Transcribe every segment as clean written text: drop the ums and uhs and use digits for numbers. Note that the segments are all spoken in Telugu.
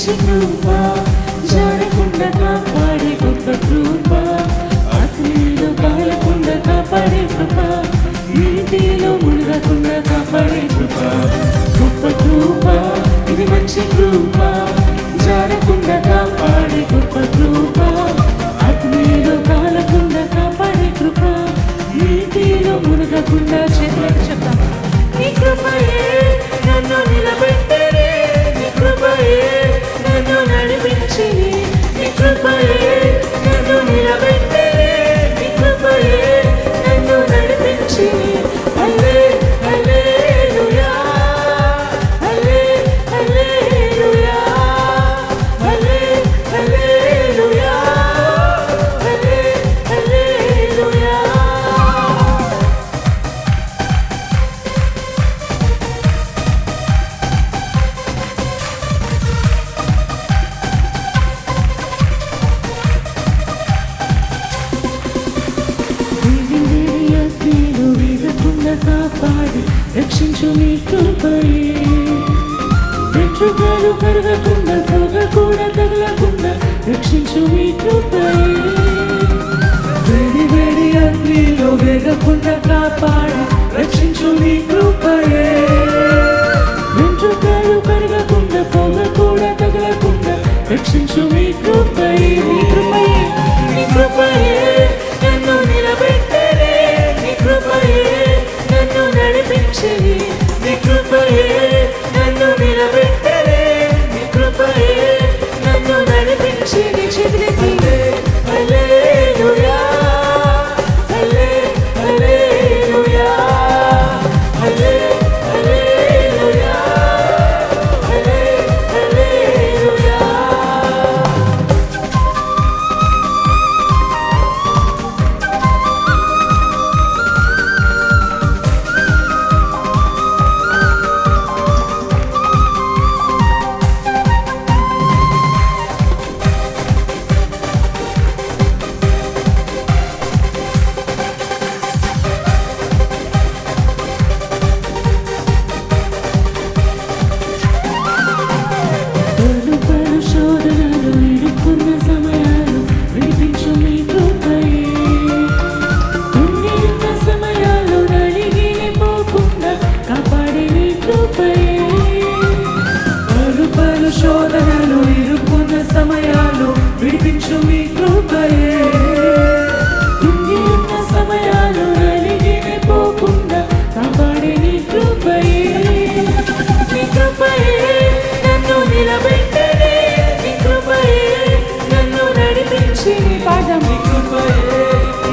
మంచి కృప, జారకుండా కాపాడే గొప్ప కృప, ఆత్మీయులు కాలకుండా కాపాడే కృప, నీటిలో మునగకుండా కాపాడే కృప, గొప్ప కృప, ఇది మంచి కృప, జారకుండా కాపాడే గొప్ప కృప, ఆత్మీయులు కాలకుండా కాపాడే కృప, నీటిలో మునగకుండా చెప్తాం. నీ కృపయే నన్ను నిలబెట్టరే, నీ కృపయే నన్ను నడిపించిని, నీ కృపయే నన్ను నిలబెట్టరే, నీ కృపయే నన్ను నడిపించిని. హల్లే హల్లెలూయా, హల్లే హల్లెలూయా, హల్లే హల్లెలూయా, హల్లే హల్లెలూయా. కాపాడి రక్షించు నీ కృపయే, వెంట్రుకలు కరగకుండా పొగ కూడా తగలకుండా రక్షించు నీ కృపయే, వేడి వేడి అగ్నిలో వేగకుండా కాపాడి రక్షించు నీ కృపయే, వెంట్రుకలు కరగకుండా పొగ కూడా తగలకుండా రక్షించు నీ కృపయే, నీ కృపయే, నీ కృపయే నన్ను నిలబెట్టరే, నీ కృపయే నన్ను నడిపించిని, నీ కృపయే నన్ను నిలబెట్టరే, నీ కృపయే నన్ను నడిపించిని. చేతులెత్తి హల్లెలూయా, హల్లే హల్లెలూయా, హల్లే హల్లెలూయా, హల్లే హల్లెలూయా. శోధనలు ఇరుక్కున్న సమయాలు విడిపించు మీ కృపయే, కుంగిన సమయాలు నలిగిపోకుండా కాపాడే నీ కృపయే, పలు శోధనలు ఇరుక్కున్న సమయాలు విడిపించు మీ కృపయే, కుంగిన సమయాలు నలిగిపోకుండా కాపాడే నీ కృపయే, నీ కృపయే నన్ను నిలబెట్టరే, నీ కృపయే నన్ను నడిపించిని. పాదం నీ కృపయే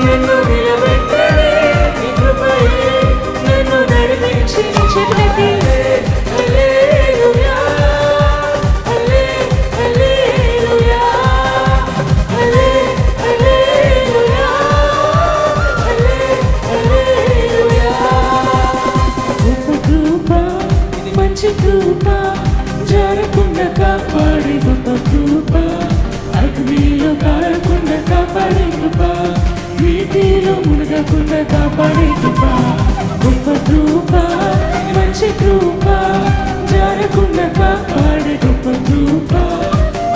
నన్ను నిలబెట్టరే, నీ కృపయే నన్ను నడిపించిని. చేతులెత్తి హల్లెలూయా, హల్లే హల్లెలూయా, హల్లే హల్లెలూయా, హల్లే హల్లెలూయా. గొప్ప కృప, మంచి కృప, జారకుండా కాపాడే గొప్ప కృప, అగ్నిలో కారకుండా కాపాడే కృప, నీటిలో మునగకుండా కాపాడే కృప, గొప్ప కృప, మంచి కృప, జారకుండా కాపాడే గొప్ప కృప,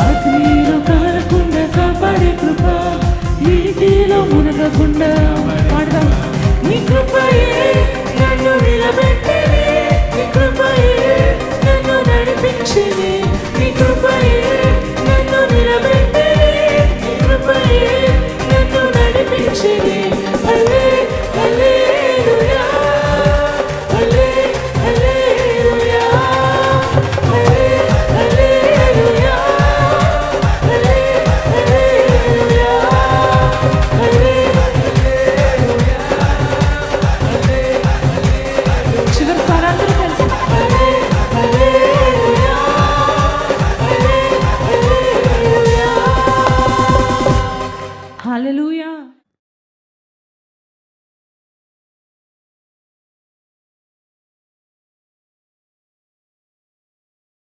అగ్నిలో కారకుండా కాపాడే కృప, నీటిలో మునగకుండా. పాడదాం. నీ కృపయే నన్ను నిలబెట్టరే, నీ కృపయే నన్ను నడిపించిని, నీ కృపయే నన్ను నిలబెట్టరే, నీ కృపయే నన్ను నడిపించిని. హల్లే హల్లెలూయా, హల్లే హల్లెలూయా, హల్లే హల్లెలూయా, హల్లే హల్లెలూయా, హల్లే హల్లెలూయా, హల్లే హల్లెలూయా. చివరి స్వరాలు కలిసి హల్లే హల్లెలూయా, హల్లే హల్లెలూయా. హల్లెలూయా.